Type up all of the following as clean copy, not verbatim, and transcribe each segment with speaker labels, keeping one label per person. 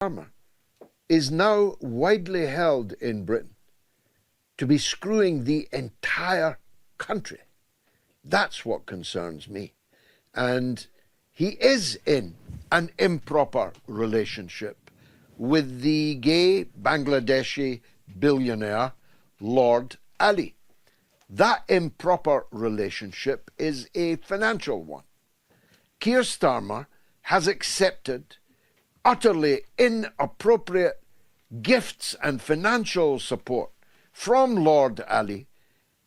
Speaker 1: Starmer is now widely held in Britain to be screwing the entire country. That's what concerns me. And he is in an improper relationship with the gay Bangladeshi billionaire Lord Alli. That improper relationship is a financial one. Keir Starmer has accepted utterly inappropriate gifts and financial support from Lord Alli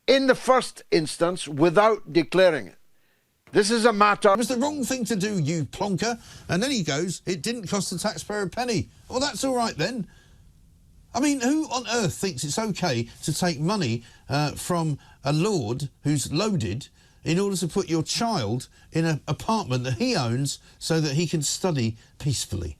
Speaker 1: in the first instance without declaring it. This is a matter...
Speaker 2: It was the wrong thing to do, you plonker. And then he goes, it didn't cost the taxpayer a penny. Well, that's all right then. I mean, who on earth thinks it's okay to take money from a lord who's loaded in order to put your child in an apartment that he owns so that he can study peacefully?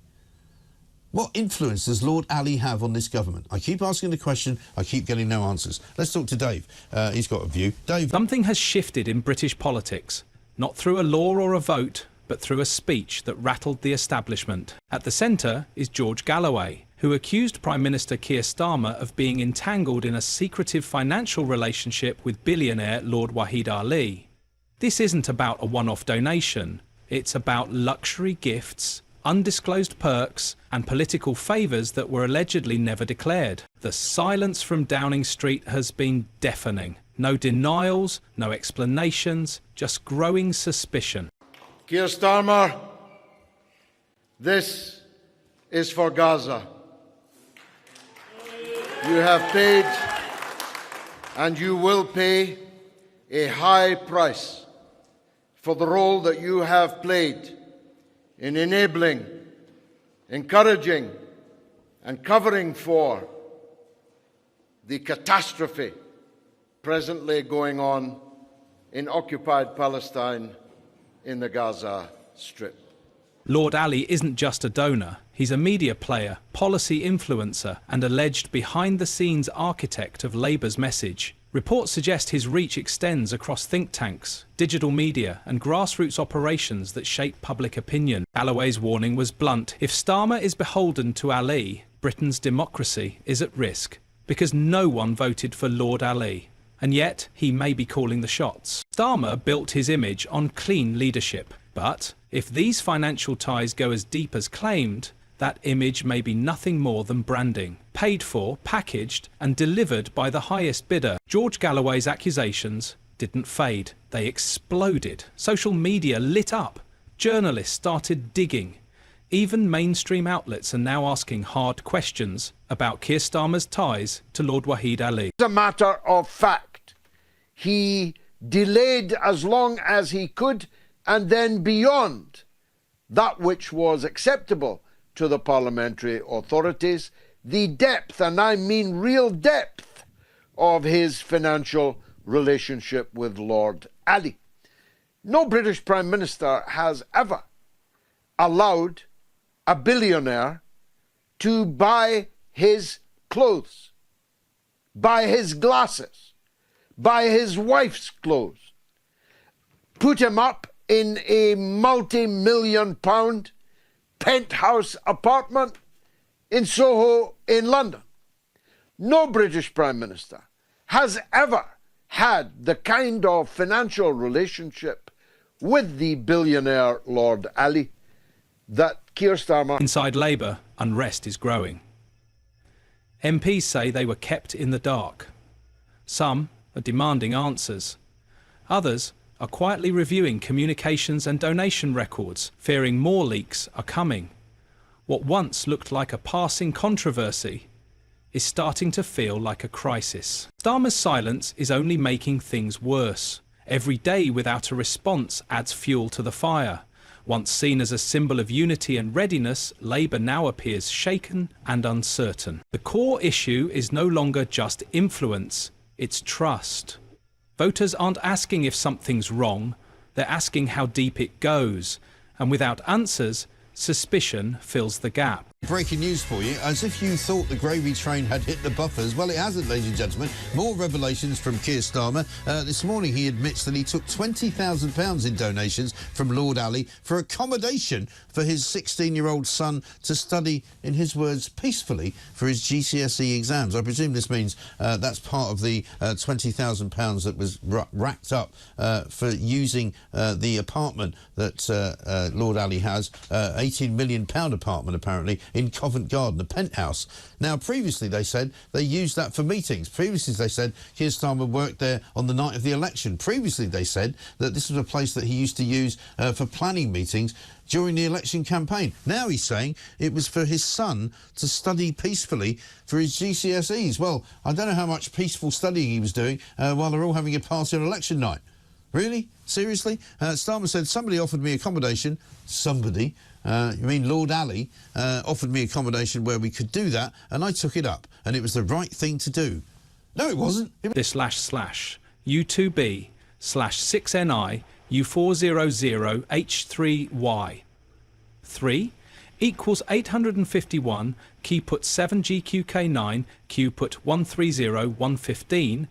Speaker 2: What influence does Lord Alli have on this government? I keep asking the question, I keep getting no answers. Let's talk to Dave. He's got a view. Dave.
Speaker 3: Something has shifted in British politics, not through a law or a vote, but through a speech that rattled the establishment. At the centre is George Galloway, who accused Prime Minister Keir Starmer of being entangled in a secretive financial relationship with billionaire Lord Wahid Ali. This isn't about a one-off donation, it's about luxury gifts, undisclosed perks and political favours that were allegedly never declared. The silence from Downing Street has been deafening. No denials, no explanations, just growing suspicion.
Speaker 4: Keir Starmer, this is for Gaza. You have paid and you will pay a high price for the role that you have played in enabling, encouraging and covering for the catastrophe presently going on in occupied Palestine in the Gaza Strip.
Speaker 3: Lord Alli isn't just a donor, he's a media player, policy influencer and alleged behind-the-scenes architect of Labour's message. Reports suggest his reach extends across think tanks, digital media and grassroots operations that shape public opinion. Galloway's warning was blunt. If Starmer is beholden to Ali, Britain's democracy is at risk, because no one voted for Lord Ali. And yet, he may be calling the shots. Starmer built his image on clean leadership. But if these financial ties go as deep as claimed, that image may be nothing more than branding, paid for, packaged and delivered by the highest bidder. George Galloway's accusations didn't fade, they exploded. Social media lit up, journalists started digging. Even mainstream outlets are now asking hard questions about Keir Starmer's ties to Lord Wahid Ali.
Speaker 1: It's a matter of fact. He delayed as long as he could and then beyond that which was acceptable to the parliamentary authorities, the depth, and I mean real depth, of his financial relationship with Lord Ali. No British Prime Minister has ever allowed a billionaire to buy his clothes, buy his glasses, buy his wife's clothes, put him up in a multi-million-pound penthouse apartment in Soho in London. No British Prime Minister has ever had the kind of financial relationship with the billionaire Lord Ali that Keir Starmer...
Speaker 3: Inside Labour, unrest is growing. MPs say they were kept in the dark. Some are demanding answers. Others are quietly reviewing communications and donation records, fearing more leaks are coming. What once looked like a passing controversy is starting to feel like a crisis. Starmer's silence is only making things worse. Every day without a response adds fuel to the fire. Once seen as a symbol of unity and readiness, Labour now appears shaken and uncertain. The core issue is no longer just influence, it's trust. Voters aren't asking if something's wrong, they're asking how deep it goes. And without answers, suspicion fills the gap.
Speaker 2: Breaking news for you. As if you thought the gravy train had hit the buffers. Well, it hasn't, ladies and gentlemen. More revelations from Keir Starmer. This morning he admits that he took £20,000 in donations from Lord Alli for accommodation for his 16-year-old son to study, in his words, peacefully for his GCSE exams. I presume this means that's part of the £20,000 that was racked up for using the apartment that Lord Alli has, £18 million apartment apparently, in Covent Garden, a penthouse. Now, previously they said they used that for meetings. Previously they said Keir Starmer worked there on the night of the election. Previously they said that this was a place that he used to use for planning meetings during the election campaign. Now he's saying it was for his son to study peacefully for his GCSEs. Well, I don't know how much peaceful studying he was doing while they're all having a party on election night. Really? Seriously? Starmer said somebody offered me accommodation. Somebody? You mean Lord Alli offered me accommodation where we could do that, and I took it up, and it was the right thing to do. No, it wasn't.
Speaker 3: This //U2B /6NI U400H3Y 3 equals 851 Q put 7GQK9 Q put 130115.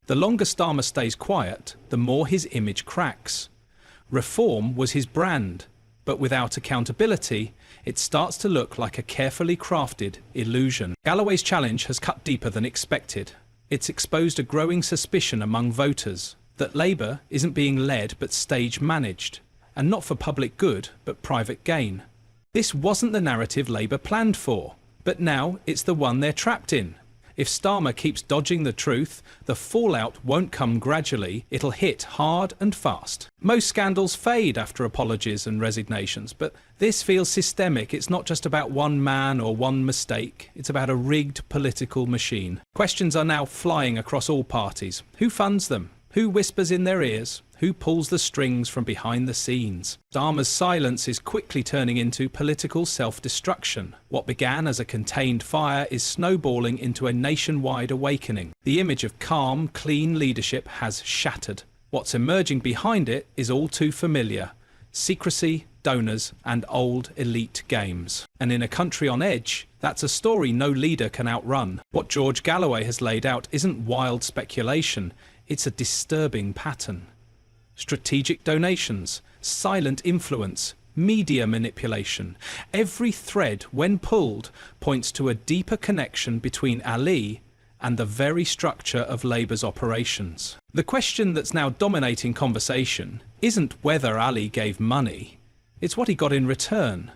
Speaker 3: The longer Starmer stays quiet, the more his image cracks. Reform was his brand, but without accountability, it starts to look like a carefully crafted illusion. Galloway's challenge has cut deeper than expected. It's exposed a growing suspicion among voters that Labour isn't being led but stage managed, and not for public good but private gain. This wasn't the narrative Labour planned for, but now it's the one they're trapped in. If Starmer keeps dodging the truth, the fallout won't come gradually, it'll hit hard and fast. Most scandals fade after apologies and resignations, but this feels systemic. It's not just about one man or one mistake, it's about a rigged political machine. Questions are now flying across all parties. Who funds them? Who whispers in their ears? Who pulls the strings from behind the scenes? Starmer's silence is quickly turning into political self-destruction. What began as a contained fire is snowballing into a nationwide awakening. The image of calm, clean leadership has shattered. What's emerging behind it is all too familiar. Secrecy, donors, and old elite games. And in a country on edge, that's a story no leader can outrun. What George Galloway has laid out isn't wild speculation. It's a disturbing pattern. Strategic donations, silent influence, media manipulation. Every thread, when pulled, points to a deeper connection between Alli and the very structure of Labour's operations. The question that's now dominating conversation isn't whether Alli gave money, it's what he got in return.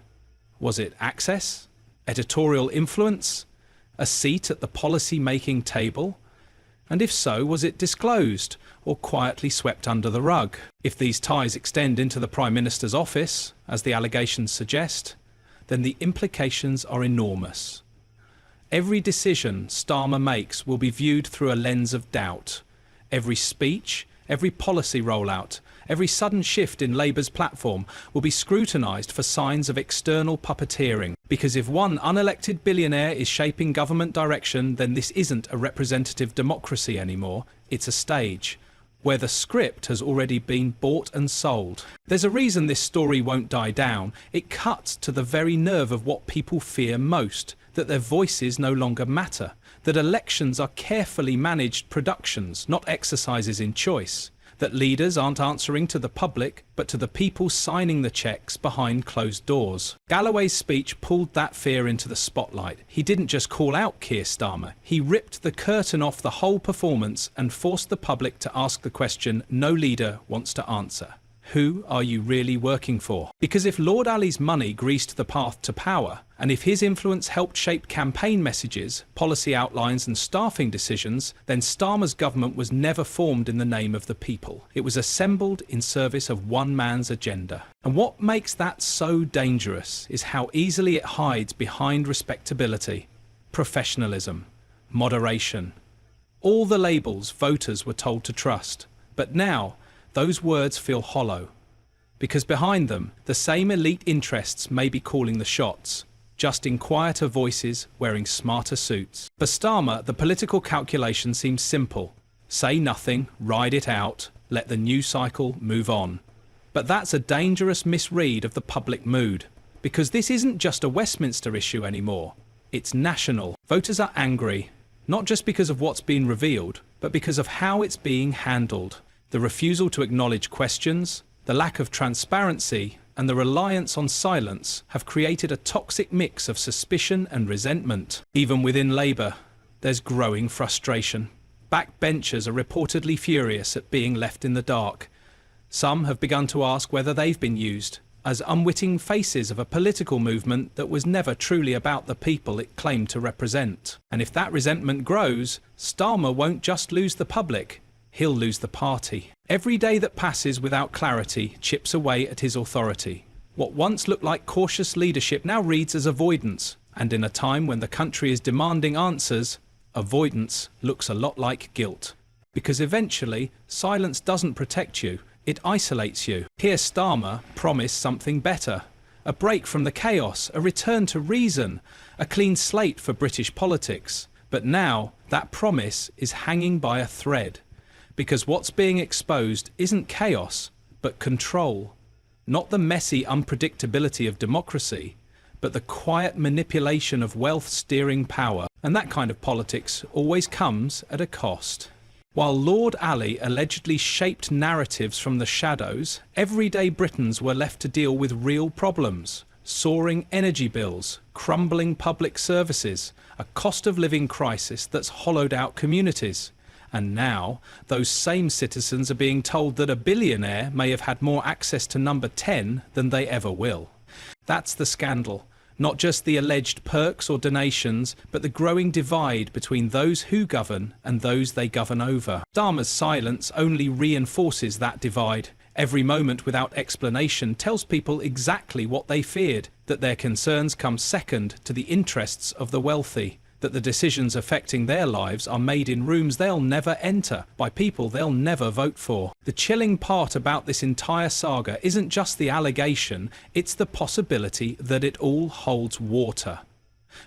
Speaker 3: Was it access? Editorial influence? A seat at the policy-making table? And if so, was it disclosed or quietly swept under the rug? If these ties extend into the Prime Minister's office, as the allegations suggest, then the implications are enormous. Every decision Starmer makes will be viewed through a lens of doubt. Every speech, every policy rollout, every sudden shift in Labour's platform will be scrutinised for signs of external puppeteering. Because if one unelected billionaire is shaping government direction, then this isn't a representative democracy anymore, it's a stage, where the script has already been bought and sold. There's a reason this story won't die down. It cuts to the very nerve of what people fear most, that their voices no longer matter, that elections are carefully managed productions, not exercises in choice, that leaders aren't answering to the public, but to the people signing the checks behind closed doors. Galloway's speech pulled that fear into the spotlight. He didn't just call out Keir Starmer, he ripped the curtain off the whole performance and forced the public to ask the question no leader wants to answer. Who are you really working for? Because if Lord Alli's money greased the path to power, and if his influence helped shape campaign messages, policy outlines and staffing decisions, then Starmer's government was never formed in the name of the people. It was assembled in service of one man's agenda. And what makes that so dangerous is how easily it hides behind respectability, professionalism, moderation. All the labels voters were told to trust. But now, those words feel hollow, because behind them, the same elite interests may be calling the shots, just in quieter voices wearing smarter suits. For Starmer, the political calculation seems simple. Say nothing, ride it out, let the news cycle move on. But that's a dangerous misread of the public mood, Because this isn't just a Westminster issue anymore. It's national. Voters are angry, not just because of what's been revealed, but because of how it's being handled. The refusal to acknowledge questions, the lack of transparency, and the reliance on silence have created a toxic mix of suspicion and resentment. Even within Labour, there's growing frustration. Backbenchers are reportedly furious at being left in the dark. Some have begun to ask whether they've been used as unwitting faces of a political movement that was never truly about the people it claimed to represent. And if that resentment grows, Starmer won't just lose the public, he'll lose the party. Every day that passes without clarity chips away at his authority. What once looked like cautious leadership now reads as avoidance, and in a time when the country is demanding answers, avoidance looks a lot like guilt. Because eventually, silence doesn't protect you, it isolates you. Keir Starmer promised something better. A break from the chaos, a return to reason, a clean slate for British politics. But now, that promise is hanging by a thread. Because what's being exposed isn't chaos, but control. Not the messy unpredictability of democracy, but the quiet manipulation of wealth steering power. And that kind of politics always comes at a cost. While Lord Alli allegedly shaped narratives from the shadows, everyday Britons were left to deal with real problems. Soaring energy bills, crumbling public services, a cost of living crisis that's hollowed out communities. And now, those same citizens are being told that a billionaire may have had more access to number 10 than they ever will. That's the scandal. Not just the alleged perks or donations, but the growing divide between those who govern and those they govern over. Starmer's silence only reinforces that divide. Every moment without explanation tells people exactly what they feared, that their concerns come second to the interests of the wealthy, that the decisions affecting their lives are made in rooms they'll never enter, by people they'll never vote for. The chilling part about this entire saga isn't just the allegation, it's the possibility that it all holds water.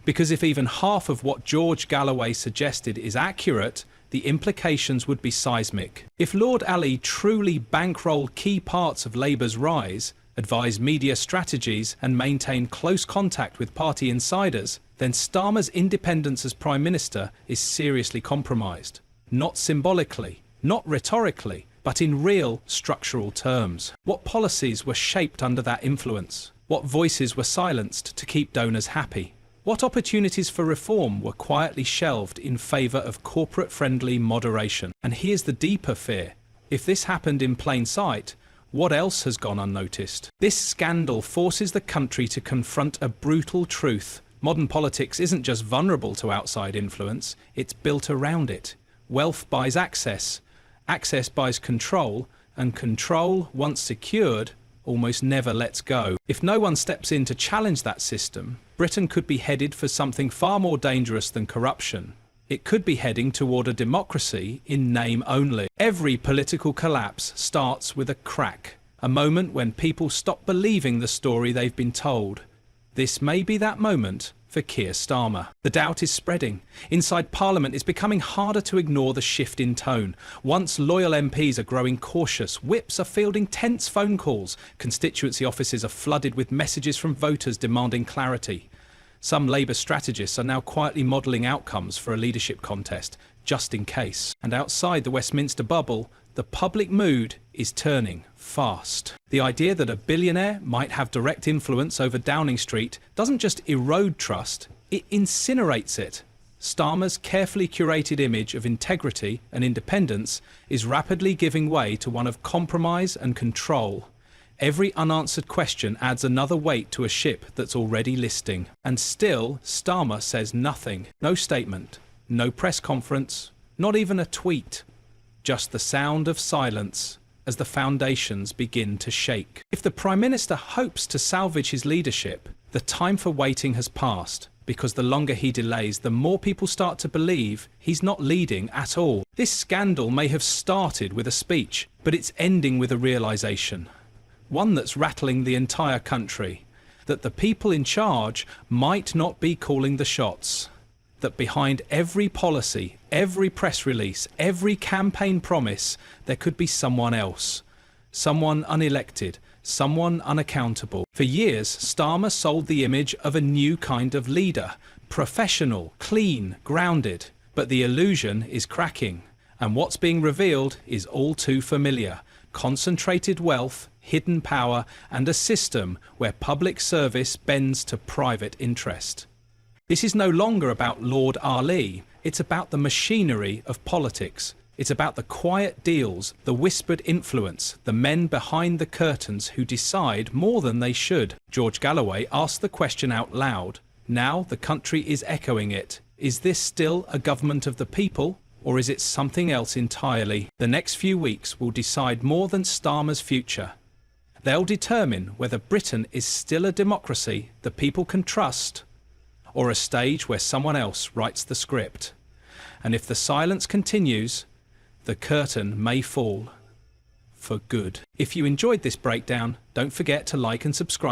Speaker 3: Because if even half of what George Galloway suggested is accurate, the implications would be seismic. If Lord Alli truly bankrolled key parts of Labour's rise, advised media strategies and maintained close contact with party insiders, then Starmer's independence as Prime Minister is seriously compromised. Not symbolically, not rhetorically, but in real structural terms. What policies were shaped under that influence? What voices were silenced to keep donors happy? What opportunities for reform were quietly shelved in favour of corporate-friendly moderation? And here's the deeper fear. If this happened in plain sight, what else has gone unnoticed? This scandal forces the country to confront a brutal truth. Modern politics isn't just vulnerable to outside influence, it's built around it. Wealth buys access, access buys control, and control, once secured, almost never lets go. If no one steps in to challenge that system, Britain could be headed for something far more dangerous than corruption. It could be heading toward a democracy in name only. Every political collapse starts with a crack, a moment when people stop believing the story they've been told. This may be that moment for Keir Starmer. The doubt is spreading. Inside Parliament, it's becoming harder to ignore the shift in tone. Once loyal MPs are growing cautious, whips are fielding tense phone calls, constituency offices are flooded with messages from voters demanding clarity. Some Labour strategists are now quietly modelling outcomes for a leadership contest, just in case. And outside the Westminster bubble, the public mood is turning fast. The idea that a billionaire might have direct influence over Downing Street doesn't just erode trust, it incinerates it. Starmer's carefully curated image of integrity and independence is rapidly giving way to one of compromise and control. Every unanswered question adds another weight to a ship that's already listing. And still, Starmer says nothing. No statement, no press conference, not even a tweet. Just the sound of silence as the foundations begin to shake. If the Prime Minister hopes to salvage his leadership, the time for waiting has passed, because the longer he delays, the more people start to believe he's not leading at all. This scandal may have started with a speech, but it's ending with a realisation. One that's rattling the entire country, that the people in charge might not be calling the shots, that behind every policy, every press release, every campaign promise, there could be someone else, someone unelected, someone unaccountable. For years, Starmer sold the image of a new kind of leader, professional, clean, grounded. But the illusion is cracking, and what's being revealed is all too familiar. Concentrated wealth, hidden power, and a system where public service bends to private interest. This is no longer about Lord Alli, it's about the machinery of politics. It's about the quiet deals, the whispered influence, the men behind the curtains who decide more than they should. George Galloway asked the question out loud. Now the country is echoing it. Is this still a government of the people, or is it something else entirely? The next few weeks will decide more than Starmer's future. They'll determine whether Britain is still a democracy the people can trust, or a stage where someone else writes the script. And if the silence continues, the curtain may fall for good. If you enjoyed this breakdown, don't forget to like and subscribe.